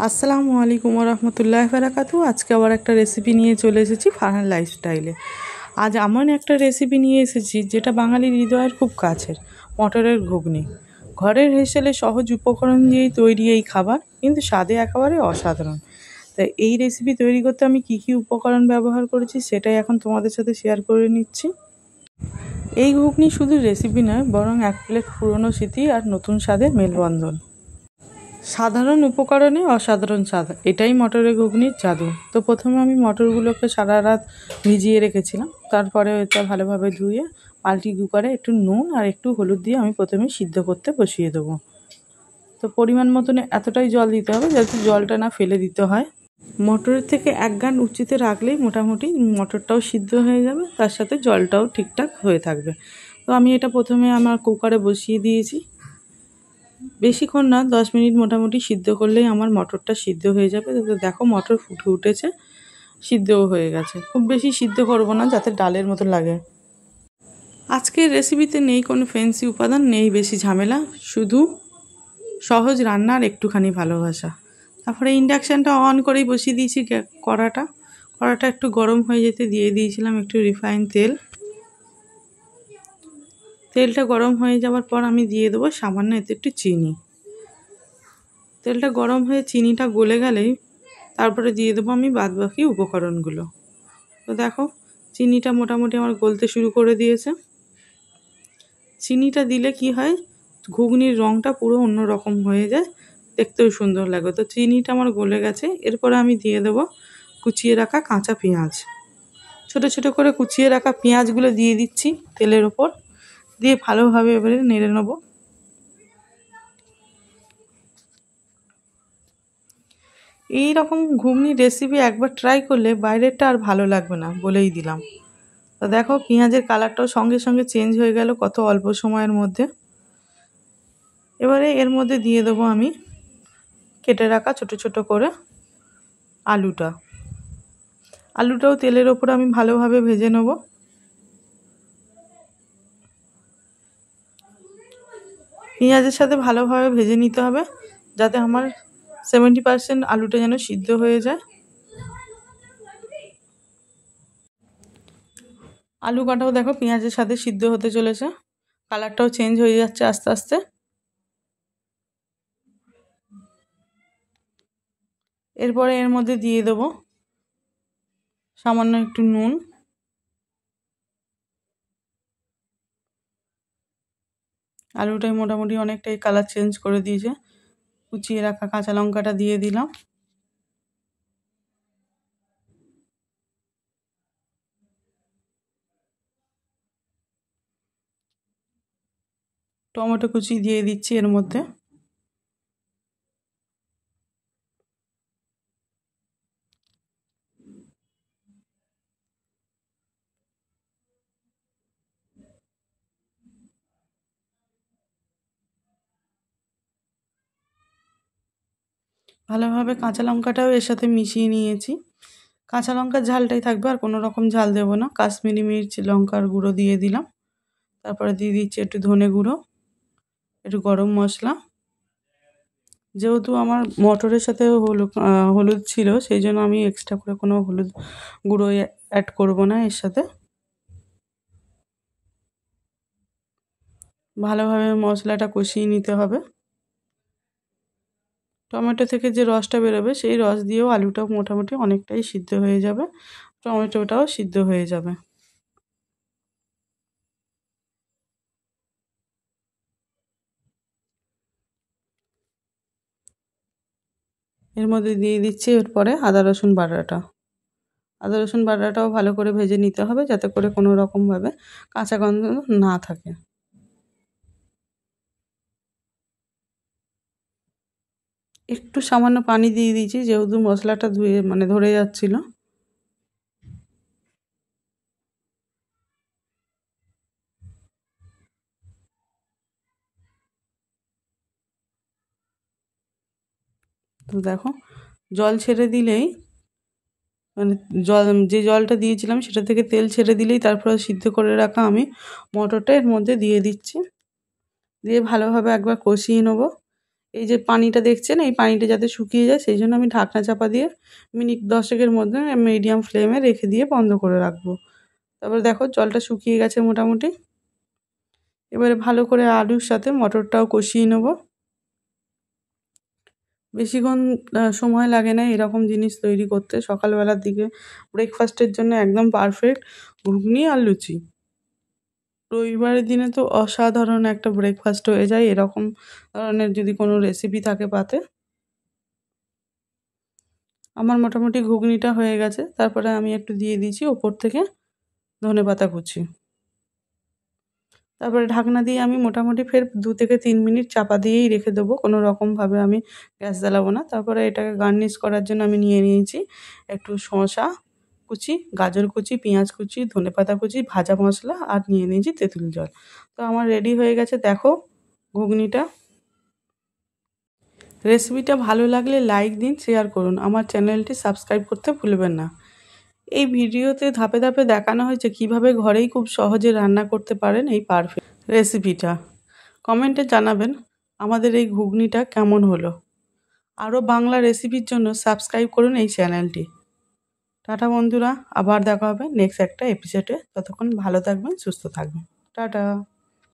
আসসালামু আলাইকুম রহমতুল্লাহ বারাকাতু। আজকে আবার একটা রেসিপি নিয়ে চলে এসেছি ফারহান লাইফস্টাইলে। আজ এমন একটা রেসিপি নিয়ে এসেছি যেটা বাঙালির হৃদয়ের খুব কাছের, মটরের ঘুগনি। ঘরের হেসেলে সহজ উপকরণ দিয়েই তৈরি এই খাবার, কিন্তু স্বাদে একেবারে অসাধারণ। তাই এই রেসিপি তৈরি করতে আমি কী কী উপকরণ ব্যবহার করেছি সেটাই এখন তোমাদের সাথে শেয়ার করে নিচ্ছি। এই ঘুগনি শুধু রেসিপি নয়, বরং এক প্লেট পুরনো স্মৃতি আর নতুন স্বাদের মেলবন্ধন। সাধারণ উপকরণে অসাধারণ স্বাদ, এটাই মটরের ঘুগনির জাদু। তো প্রথমে আমি মটরগুলোকে সারা রাত ভিজিয়ে রেখেছিলাম। তারপরে এটা ভালোভাবে ধুয়ে মাল্টি কুকারে একটু নুন আর একটু হলুদ দিয়ে আমি প্রথমে সিদ্ধ করতে বসিয়ে দেবো। তো পরিমাণ মতন এতটাই জল দিতে হবে যাতে জলটা না ফেলে দিতে হয়। মটরের থেকে এক গান উঁচুতে রাখলেই মোটামুটি মটরটাও সিদ্ধ হয়ে যাবে, তার সাথে জলটাও ঠিকঠাক হয়ে থাকবে। তো আমি এটা প্রথমে আমার কুকারে বসিয়ে দিয়েছি। বেশিক্ষণ না, 10 মিনিট মোটামুটি সিদ্ধ করলেই আমার মটরটা সিদ্ধ হয়ে যাবে। তো দেখো মটর ফুটে উঠেছে, সিদ্ধও হয়ে গেছে। খুব বেশি সিদ্ধ করব না যাতে ডালের মতো লাগে। আজকের রেসিপিতে নেই কোনো ফ্যান্সি উপাদান, নেই বেশি ঝামেলা, শুধু সহজ রান্নার একটুখানি ভালোবাসা। তারপরে ইন্ডাকশানটা অন করেই বসিয়ে দিয়েছি কড়াটা একটু গরম হয়ে যেতে দিয়ে দিয়েছিলাম একটু রিফাইন তেল। তেলটা গরম হয়ে যাওয়ার পর আমি দিয়ে দেবো সামান্য এতে একটু চিনি। তেলটা গরম হয়ে চিনিটা গলে গেলেই তারপরে দিয়ে দেবো আমি বাদবাকি উপকরণগুলো। তো দেখো চিনিটা মোটামুটি আমার গলতে শুরু করে দিয়েছে। চিনিটা দিলে কি হয়, ঘুগনির রঙটা পুরো অন্য রকম হয়ে যায়, দেখতেও সুন্দর লাগে। তো চিনিটা আমার গলে গেছে। এরপরে আমি দিয়ে দেবো কুচিয়ে রাখা কাঁচা পেঁয়াজ। ছোট ছোট করে কুচিয়ে রাখা পেঁয়াজগুলো দিয়ে দিচ্ছি তেলের ওপর, দিয়ে ভালোভাবে এবারে নেড়ে নেবো। এই রকম ঘুগনির রেসিপি একবার ট্রাই করলে বাইরেরটা আর ভালো লাগবে না, বলেই দিলাম। তো দেখো পেঁয়াজের কালারটাও সঙ্গে সঙ্গে চেঞ্জ হয়ে গেল কত অল্প সময়ের মধ্যে। এবারে এর মধ্যে দিয়ে দেবো আমি কেটে রাখা ছোট ছোট করে আলুটাও তেলের ওপর আমি ভালোভাবে ভেজে নেব। পেঁয়াজের সাথে ভালোভাবে ভেজে নিতে হবে যাতে আমার 70% আলুটা যেন সিদ্ধ হয়ে যায়। আলু কাটাও দেখো পেঁয়াজের সাথে সিদ্ধ হতে চলেছে, কালারটাও চেঞ্জ হয়ে যাচ্ছে আস্তে আস্তে। এরপরে এর মধ্যে দিয়ে দেবো সামান্য একটু নুন, আলুটাই মোটামুটি অনেকটাই কালার চেঞ্জ করে দিয়েছে। কুচিয়ে রাখা কাঁচা লঙ্কাটা দিয়ে দিলাম। টমেটো কুচি দিয়ে দিচ্ছি এর মধ্যে। ভালোভাবে কাঁচা লঙ্কাটাও এর সাথে মিশিয়ে নিয়েছি। কাঁচা লঙ্কার ঝালটাই থাকবে, আর কোনো রকম ঝাল দেবো না। কাশ্মীরি মির্চ লঙ্কার গুঁড়ো দিয়ে দিলাম। তারপরে দিয়ে দিচ্ছি একটু ধনে গুঁড়ো, একটু গরম মশলা। যেহেতু আমার মটরের সাথে হলুদ ছিল, সেই জন্য আমি এক্সট্রা করে কোনো হলুদ গুঁড়ো অ্যাড করব না এর সাথে। ভালোভাবে মশলাটা কষিয়ে নিতে হবে। টমেটো থেকে যে রসটা বেরোবে সেই রস দিয়েও আলুটা মোটামুটি অনেকটাই সিদ্ধ হয়ে যাবে, টমেটোটাও সিদ্ধ হয়ে যাবে। এর মধ্যে দিয়ে দিচ্ছি এরপরে আদা রসুন বাটাটাও ভালো করে ভেজে নিতে হবে যাতে করে কোনো রকমভাবে কাঁচা গন্ধ না থাকে। একটু সামান্য পানি দিয়ে দিয়েছি যেহেতু মশলাটা ধরে যাচ্ছিলো। তো দেখো জল ছেড়ে দিলেই, যে জলটা দিয়েছিলাম সেটা থেকে তেল ছেড়ে দিলেই তারপরে সিদ্ধ করে রাখা আমি মটরটা এর মধ্যে দিয়ে দিচ্ছি। দিয়ে ভালোভাবে একবার কষিয়ে নেব। এই যে পানিটা দেখছেন, এই পানিটা যাতে শুকিয়ে যায় সেই জন্য আমি ঢাকনা চাপা দিয়ে মিনিট 10-এর মধ্যে মিডিয়াম ফ্লেমে রেখে দিয়ে বন্ধ করে রাখবো। তারপরে দেখো জলটা শুকিয়ে গেছে মোটামুটি। এবারে ভালো করে আলুর সাথে মটরটাও কষিয়ে নেব। বেশিক্ষণ সময় লাগে না এরকম জিনিস তৈরি করতে। সকালবেলার দিকে ব্রেকফাস্টের জন্য একদম পারফেক্ট ঘুগনি আর লুচি। রবিবারের দিনে তো অসাধারণ একটা ব্রেকফাস্ট হয়ে যায় এরকম ধরনের যদি কোনো রেসিপি থাকে পাতে। আমার মোটামুটি ঘুগনিটা হয়ে গেছে। তারপরে আমি একটু দিয়ে দিয়েছি ওপর থেকে ধনেপাতা কুচি। তারপরে ঢাকনা দিয়ে আমি মোটামুটি ফের 2 থেকে 3 মিনিট চাপা দিয়েই রেখে দেবো। কোনো রকমভাবে আমি গ্যাস জ্বালাবো না। তারপরে এটাকে গার্নিশ করার জন্য আমি নিয়ে নিয়েছি একটু শসা কুচি, গাজর কুচি, পেঁয়াজ কুচি, ধনেপাতা কুচি, ভাজা মশলা আর নিয়ে নিয়েছি তেঁতুল জল। তো আমার রেডি হয়ে গেছে দেখো ঘুগনিটা। রেসিপিটা ভালো লাগলে লাইক দিন, শেয়ার করুন। আমার চ্যানেলটি সাবস্ক্রাইব করতে ভুলবেন না। এই ভিডিওতে ধাপে ধাপে দেখানো হয়েছে কিভাবে ঘরেই খুব সহজে রান্না করতে পারেন এই পারফেক্ট রেসিপিটা। কমেন্টে জানাবেন আমাদের এই ঘুগনিটা কেমন হলো। আরও বাংলা রেসিপির জন্য সাবস্ক্রাইব করুন এই চ্যানেলটি। টাটা বন্ধুরা, আবার দেখা হবে নেক্সট একটা এপিসোডে। ততক্ষণ ভালো থাকবেন, সুস্থ থাকবেন। টাটা।